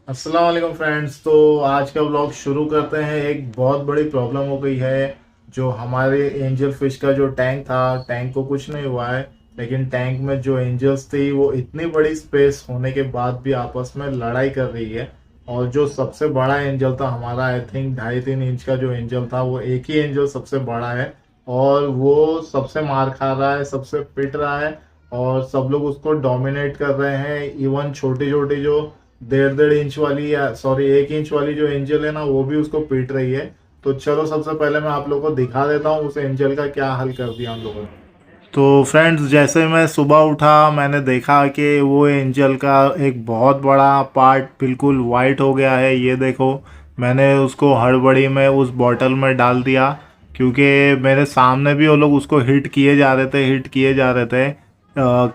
अस्सलाम वालेकुम फ्रेंड्स। तो आज का व्लॉग शुरू करते हैं। एक बहुत बड़ी प्रॉब्लम हो गई है। जो हमारे एंजल फिश का जो टैंक था, टैंक को कुछ नहीं हुआ है, लेकिन टैंक में जो एंजल्स थी वो इतनी बड़ी स्पेस होने के बाद भी आपस में लड़ाई कर रही है। और जो सबसे बड़ा एंजल था हमारा, आई थिंक 2.5-3 इंच का जो एंजल था, वो एक ही एंजल सबसे बड़ा है और वो सबसे मार खा रहा है, सबसे पिट रहा है और सब लोग उसको डोमिनेट कर रहे हैं। इवन छोटी छोटी जो 1.5-1.5 इंच वाली, या सॉरी 1 इंच वाली जो एंजल है ना, वो भी उसको पीट रही है। तो चलो सबसे पहले मैं आप लोगों को दिखा देता हूँ उस एंजल का क्या हल कर दिया हम लोगों ने। तो फ्रेंड्स, जैसे मैं सुबह उठा मैंने देखा कि वो एंजल का एक बहुत बड़ा पार्ट बिल्कुल वाइट हो गया है। ये देखो, मैंने उसको हड़बड़ी में उस बॉटल में डाल दिया क्योंकि मेरे सामने भी वो लोग उसको हिट किए जा रहे थे, हिट किए जा रहे थे।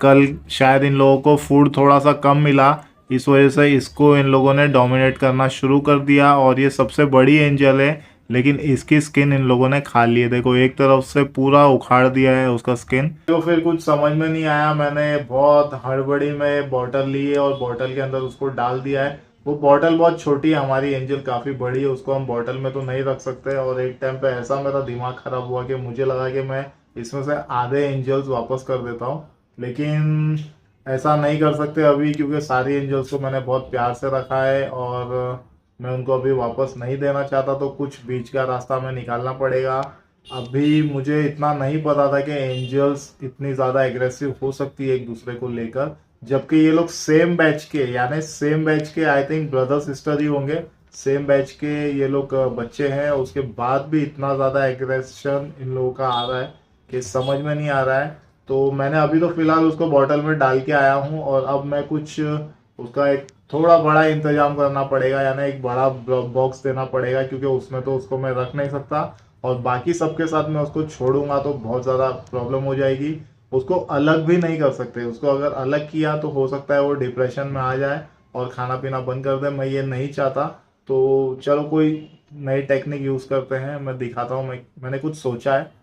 कल शायद इन लोगों को फूड थोड़ा सा कम मिला, इस वजह से इसको इन लोगों ने डोमिनेट करना शुरू कर दिया। और ये सबसे बड़ी एंजल है, लेकिन इसकी स्किन इन लोगों ने खा ली है। देखो, एक तरफ से पूरा उखाड़ दिया है उसका स्किन। तो फिर कुछ समझ में नहीं आया, मैंने बहुत हड़बड़ी में बॉटल ली है और बॉटल के अंदर उसको डाल दिया है। वो बॉटल बहुत छोटी है, हमारी एंजल काफ़ी बड़ी है, उसको हम बॉटल में तो नहीं रख सकते। और एक टाइम पे ऐसा मेरा दिमाग खराब हुआ कि मुझे लगा कि मैं इसमें से आधे एंजल्स वापस कर देता हूँ, लेकिन ऐसा नहीं कर सकते अभी, क्योंकि सारी एंजल्स को मैंने बहुत प्यार से रखा है और मैं उनको अभी वापस नहीं देना चाहता। तो कुछ बीच का रास्ता में निकालना पड़ेगा। अभी मुझे इतना नहीं पता था कि एंजल्स इतनी ज़्यादा एग्रेसिव हो सकती है एक दूसरे को लेकर, जबकि ये लोग सेम बैच के, यानी सेम बैच के, आई थिंक ब्रदर सिस्टर ही होंगे। सेम बैच के ये लोग बच्चे हैं, उसके बाद भी इतना ज़्यादा एग्रेशन इन लोगों का आ रहा है कि समझ में नहीं आ रहा है। तो मैंने अभी तो फिलहाल उसको बॉटल में डाल के आया हूँ और अब मैं कुछ उसका एक थोड़ा बड़ा इंतजाम करना पड़ेगा, यानी एक बड़ा बॉक्स देना पड़ेगा, क्योंकि उसमें तो उसको मैं रख नहीं सकता। और बाकी सबके साथ मैं उसको छोड़ूंगा तो बहुत ज़्यादा प्रॉब्लम हो जाएगी। उसको अलग भी नहीं कर सकते, उसको अगर अलग किया तो हो सकता है वो डिप्रेशन में आ जाए और खाना पीना बंद कर दे। मैं ये नहीं चाहता। तो चलो कोई नई टेक्निक यूज़ करते हैं, मैं दिखाता हूँ। मैंने कुछ सोचा है।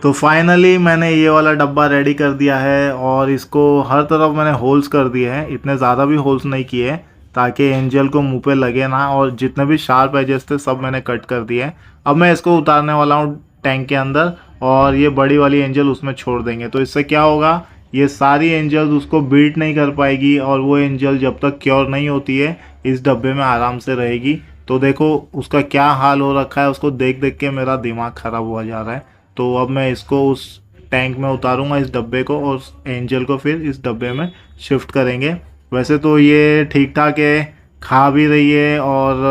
तो फाइनली मैंने ये वाला डब्बा रेडी कर दिया है और इसको हर तरफ मैंने होल्स कर दिए हैं। इतने ज़्यादा भी होल्स नहीं किए हैं ताकि एंजल को मुंह पे लगे ना, और जितने भी शार्प एजेस थे सब मैंने कट कर दिए हैं। अब मैं इसको उतारने वाला हूँ टैंक के अंदर और ये बड़ी वाली एंजल उसमें छोड़ देंगे। तो इससे क्या होगा, ये सारी एंजल्स उसको बीट नहीं कर पाएगी और वो एंजल जब तक क्योर नहीं होती है इस डब्बे में आराम से रहेगी। तो देखो उसका क्या हाल हो रखा है, उसको देख देख के मेरा दिमाग ख़राब हुआ जा रहा है। तो अब मैं इसको उस टैंक में उतारूंगा, इस डब्बे को, और एंजल को फिर इस डब्बे में शिफ्ट करेंगे। वैसे तो ये ठीक ठाक है, खा भी रही है और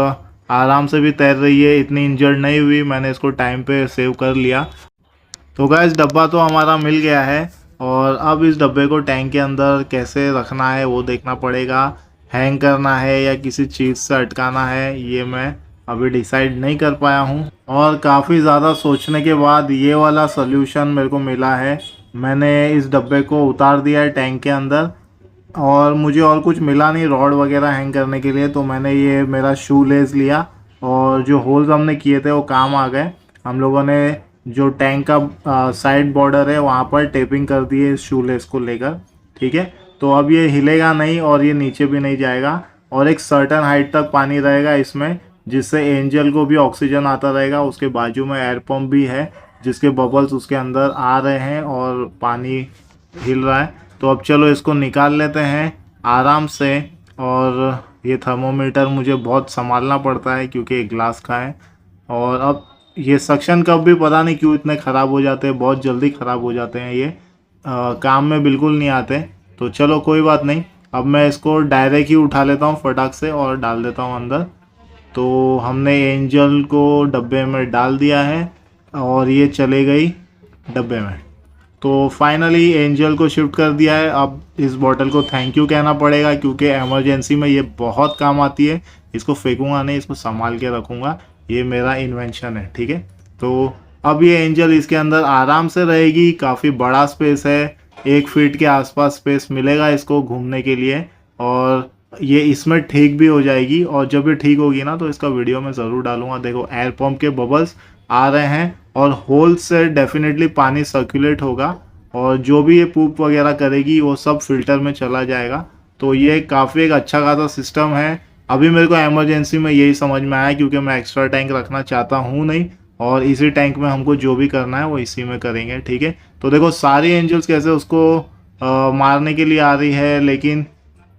आराम से भी तैर रही है, इतनी इंजर्ड नहीं हुई। मैंने इसको टाइम पे सेव कर लिया। तो गाइस, डब्बा तो हमारा मिल गया है और अब इस डब्बे को टैंक के अंदर कैसे रखना है वो देखना पड़ेगा। हैंग करना है या किसी चीज़ से अटकाना है, ये मैं अभी डिसाइड नहीं कर पाया हूँ। और काफ़ी ज़्यादा सोचने के बाद ये वाला सल्यूशन मेरे को मिला है। मैंने इस डब्बे को उतार दिया है टैंक के अंदर और मुझे और कुछ मिला नहीं रॉड वगैरह हैंग करने के लिए, तो मैंने ये मेरा शू लेस लिया और जो होल्स हमने किए थे वो काम आ गए। हम लोगों ने जो टैंक का साइड बॉर्डर है वहाँ पर टेपिंग कर दी है इस शू लेस को लेकर। ठीक है, तो अब ये हिलेगा नहीं और ये नीचे भी नहीं जाएगा और एक सर्टन हाइट तक पानी रहेगा इसमें, जिससे एंजल को भी ऑक्सीजन आता रहेगा। उसके बाजू में एयर पंप भी है जिसके बबल्स उसके अंदर आ रहे हैं और पानी हिल रहा है। तो अब चलो इसको निकाल लेते हैं आराम से। और ये थर्मोमीटर मुझे बहुत संभालना पड़ता है क्योंकि एक ग्लास का है। और अब ये सक्शन कप भी पता नहीं क्यों इतने ख़राब हो जाते हैं, बहुत जल्दी ख़राब हो जाते हैं ये, काम में बिल्कुल नहीं आते। तो चलो कोई बात नहीं, अब मैं इसको डायरेक्ट ही उठा लेता हूँ फटाक से और डाल देता हूँ अंदर। तो हमने एंजल को डब्बे में डाल दिया है और ये चले गई डब्बे में। तो फाइनली एंजल को शिफ्ट कर दिया है। अब इस बॉटल को थैंक यू कहना पड़ेगा क्योंकि इमरजेंसी में ये बहुत काम आती है। इसको फेंकूंगा नहीं, इसको संभाल के रखूंगा, ये मेरा इन्वेंशन है। ठीक है, तो अब ये एंजल इसके अंदर आराम से रहेगी। काफ़ी बड़ा स्पेस है, 1 फीट के आसपास स्पेस मिलेगा इसको घूमने के लिए और ये इसमें ठीक भी हो जाएगी। और जब ये ठीक होगी ना तो इसका वीडियो मैं ज़रूर डालूंगा। देखो एयर पंप के बबल्स आ रहे हैं और होल से डेफिनेटली पानी सर्कुलेट होगा और जो भी ये पूप वगैरह करेगी वो सब फिल्टर में चला जाएगा। तो ये काफ़ी एक अच्छा खासा सिस्टम है। अभी मेरे को इमरजेंसी में यही समझ में आया, क्योंकि मैं एक्स्ट्रा टैंक रखना चाहता हूँ नहीं, और इसी टैंक में हमको जो भी करना है वो इसी में करेंगे, ठीक है। तो देखो सारी एंजल्स कैसे उसको मारने के लिए आ रही है, लेकिन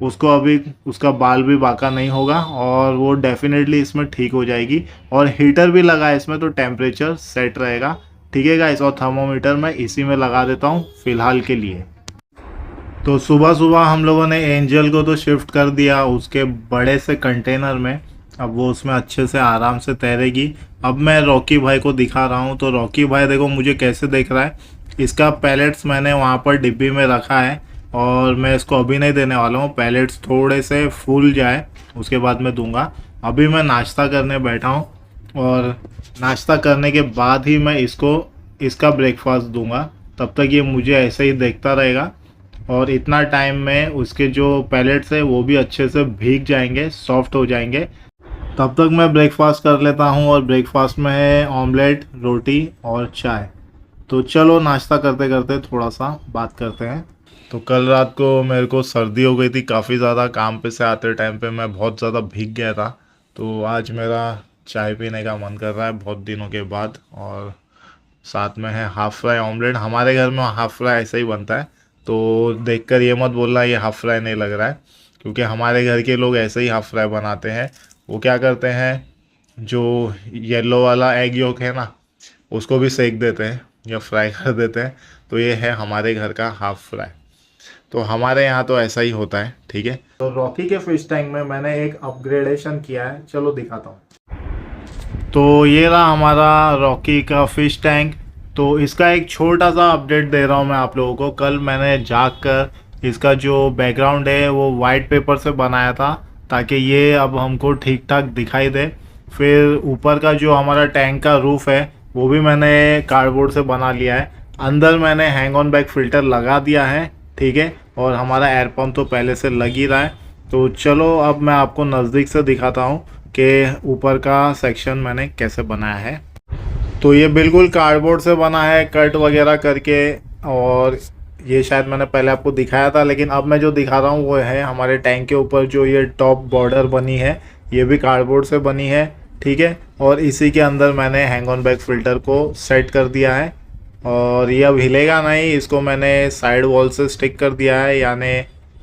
उसको अभी उसका बाल भी बाका नहीं होगा, और वो डेफिनेटली इसमें ठीक हो जाएगी। और हीटर भी लगा है इसमें, तो टेम्परेचर सेट रहेगा, ठीक है गाइस। और थर्मोमीटर मैं इसी में लगा देता हूँ फिलहाल के लिए। तो सुबह सुबह हम लोगों ने एंजल को तो शिफ्ट कर दिया उसके बड़े से कंटेनर में। अब वो उसमें अच्छे से आराम से तैरेगी। अब मैं रॉकी भाई को दिखा रहा हूँ, तो रॉकी भाई देखो मुझे कैसे देख रहा है। इसका पैलेट्स मैंने वहाँ पर डिब्बी में रखा है, और मैं इसको अभी नहीं देने वाला हूँ। पैलेट्स थोड़े से फूल जाए उसके बाद मैं दूंगा। अभी मैं नाश्ता करने बैठा हूँ, और नाश्ता करने के बाद ही मैं इसको इसका ब्रेकफास्ट दूंगा। तब तक ये मुझे ऐसे ही देखता रहेगा, और इतना टाइम में उसके जो पैलेट्स है वो भी अच्छे से भीग जाएंगे, सॉफ्ट हो जाएंगे। तब तक मैं ब्रेकफास्ट कर लेता हूँ, और ब्रेकफास्ट में है ऑमलेट, रोटी और चाय। तो चलो नाश्ता करते करते थोड़ा सा बात करते हैं। तो कल रात को मेरे को सर्दी हो गई थी काफ़ी ज़्यादा, काम पे से आते टाइम पे मैं बहुत ज़्यादा भीग गया था। तो आज मेरा चाय पीने का मन कर रहा है बहुत दिनों के बाद, और साथ में है हाफ फ्राई ऑमलेट। हमारे घर में हाफ फ्राई ऐसा ही बनता है, तो देखकर ये मत बोलना ये हाफ फ्राई नहीं लग रहा है, क्योंकि हमारे घर के लोग ऐसे ही हाफ फ्राई बनाते हैं। वो क्या करते हैं, जो येलो वाला एग योक है ना, उसको भी सेक देते हैं या फ्राई कर देते हैं। तो ये है हमारे घर का हाफ फ्राई। तो हमारे यहाँ तो ऐसा ही होता है, ठीक है। तो रॉकी के फिश टैंक में मैंने एक अपग्रेडेशन किया है, चलो दिखाता हूँ। तो ये रहा हमारा रॉकी का फिश टैंक। तो इसका एक छोटा सा अपडेट दे रहा हूँ मैं आप लोगों को। कल मैंने जाग कर इसका जो बैकग्राउंड है वो वाइट पेपर से बनाया था, ताकि ये अब हमको ठीक ठाक दिखाई दे। फिर ऊपर का जो हमारा टैंक का रूफ है वो भी मैंने कार्डबोर्ड से बना लिया है। अंदर मैंने हैंग ऑन बैक फिल्टर लगा दिया है, ठीक है। और हमारा एयर पंप तो पहले से लग ही रहा है। तो चलो अब मैं आपको नज़दीक से दिखाता हूँ कि ऊपर का सेक्शन मैंने कैसे बनाया है। तो ये बिल्कुल कार्डबोर्ड से बना है, कट वगैरह करके। और ये शायद मैंने पहले आपको दिखाया था, लेकिन अब मैं जो दिखा रहा हूँ वो है हमारे टैंक के ऊपर जो ये टॉप बॉर्डर बनी है, ये भी कार्डबोर्ड से बनी है, ठीक है। और इसी के अंदर मैंने हैंग ऑन बैक फिल्टर को सेट कर दिया है, और ये अब हिलेगा नहीं। इसको मैंने साइड वॉल से स्टिक कर दिया है, यानी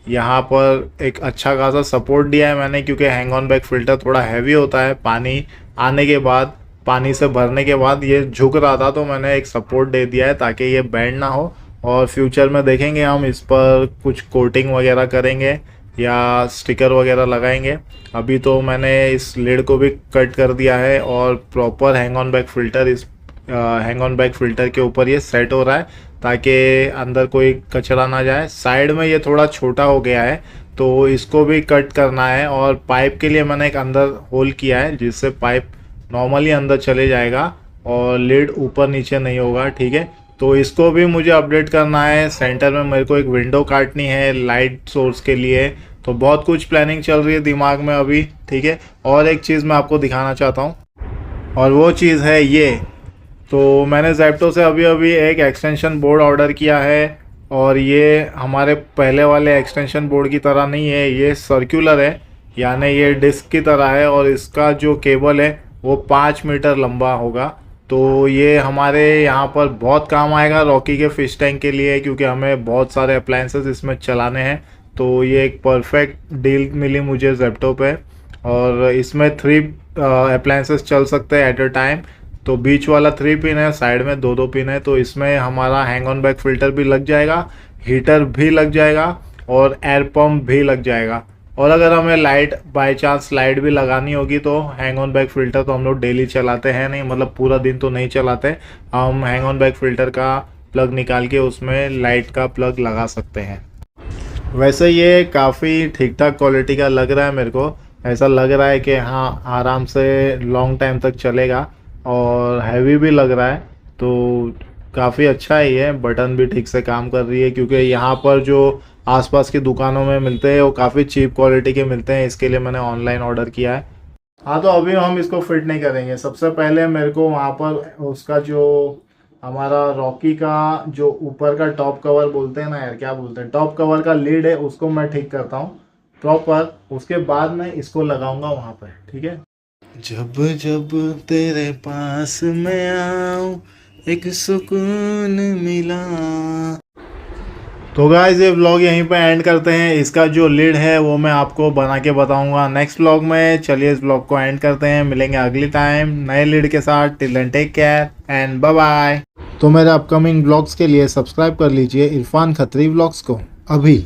यहाँ पर एक अच्छा खासा सपोर्ट दिया है मैंने, क्योंकि हैंग ऑन बैक फिल्टर थोड़ा हैवी होता है। पानी आने के बाद, पानी से भरने के बाद ये झुक रहा था, तो मैंने एक सपोर्ट दे दिया है ताकि ये बैंड ना हो। और फ्यूचर में देखेंगे हम इस पर कुछ कोटिंग वगैरह करेंगे या स्टिकर वगैरह लगाएंगे। अभी तो मैंने इस लिड को भी कट कर दिया है, और proper hang on back filter इस हैंग ऑन बैक फिल्टर के ऊपर ये सेट हो रहा है, ताकि अंदर कोई कचरा ना जाए। साइड में ये थोड़ा छोटा हो गया है, तो इसको भी कट करना है। और पाइप के लिए मैंने एक अंदर होल किया है, जिससे पाइप नॉर्मली अंदर चले जाएगा और लिड ऊपर नीचे नहीं होगा, ठीक है। तो इसको भी मुझे अपडेट करना है। सेंटर में मेरे को एक विंडो काटनी है लाइट सोर्स के लिए। तो बहुत कुछ प्लानिंग चल रही है दिमाग में अभी, ठीक है। और एक चीज़ मैं आपको दिखाना चाहता हूँ, और वो चीज़ है ये। तो मैंने जेप्टो से अभी अभी एक एक्सटेंशन बोर्ड ऑर्डर किया है, और ये हमारे पहले वाले एक्सटेंशन बोर्ड की तरह नहीं है, ये सर्कुलर है, यानी ये डिस्क की तरह है। और इसका जो केबल है वो 5 मीटर लंबा होगा। तो ये हमारे यहाँ पर बहुत काम आएगा रॉकी के फिश टैंक के लिए, क्योंकि हमें बहुत सारे अप्लायंसेस इसमें चलाने हैं। तो ये एक परफेक्ट डील मिली मुझे जेप्टो पे, और इसमें 3 अप्लायंसेस चल सकते हैं एट अ टाइम। तो बीच वाला 3 पिन है, साइड में 2 पिन है। तो इसमें हमारा हैंग ऑन बैक फिल्टर भी लग जाएगा, हीटर भी लग जाएगा, और एयर पंप भी लग जाएगा। और अगर हमें लाइट बाय चांस लाइट भी लगानी होगी, तो हैंग ऑन बैक फिल्टर तो हम लोग डेली चलाते हैं नहीं, मतलब पूरा दिन तो नहीं चलाते। हम हैंग ऑन बैक फिल्टर का प्लग निकाल के उसमें लाइट का प्लग लगा सकते हैं। वैसे ये काफ़ी ठीक ठाक क्वालिटी का लग रहा है मेरे को। ऐसा लग रहा है कि हाँ आराम से लॉन्ग टाइम तक चलेगा, और हैवी भी लग रहा है। तो काफ़ी अच्छा है ये। बटन भी ठीक से काम कर रही है, क्योंकि यहाँ पर जो आसपास की दुकानों में मिलते हैं वो काफ़ी चीप क्वालिटी के मिलते हैं, इसके लिए मैंने ऑनलाइन ऑर्डर किया है। हाँ, तो अभी हम इसको फिट नहीं करेंगे। सबसे पहले मेरे को वहाँ पर उसका जो हमारा रॉकी का जो ऊपर का टॉप कवर बोलते हैं ना यार, क्या बोलते हैं, टॉप कवर का लीड है, उसको मैं ठीक करता हूँ। प्रॉपर, उसके बाद मैं इसको लगाऊंगा वहां पर, ठीक है। जब जब तेरे पास मैं आऊं एक सुकून मिला। तो गाइस ये व्लॉग यहीं पे एंड करते हैं। इसका जो लीड है वो मैं आपको बना के बताऊंगा नेक्स्ट व्लॉग में। चलिए इस व्लॉग को एंड करते हैं, मिलेंगे अगली टाइम नए लीड के साथ। Till then take care and bye bye. तो मेरे अपकमिंग व्लॉग्स के लिए सब्सक्राइब कर लीजिए इरफान खत्री व्लॉग्स को अभी।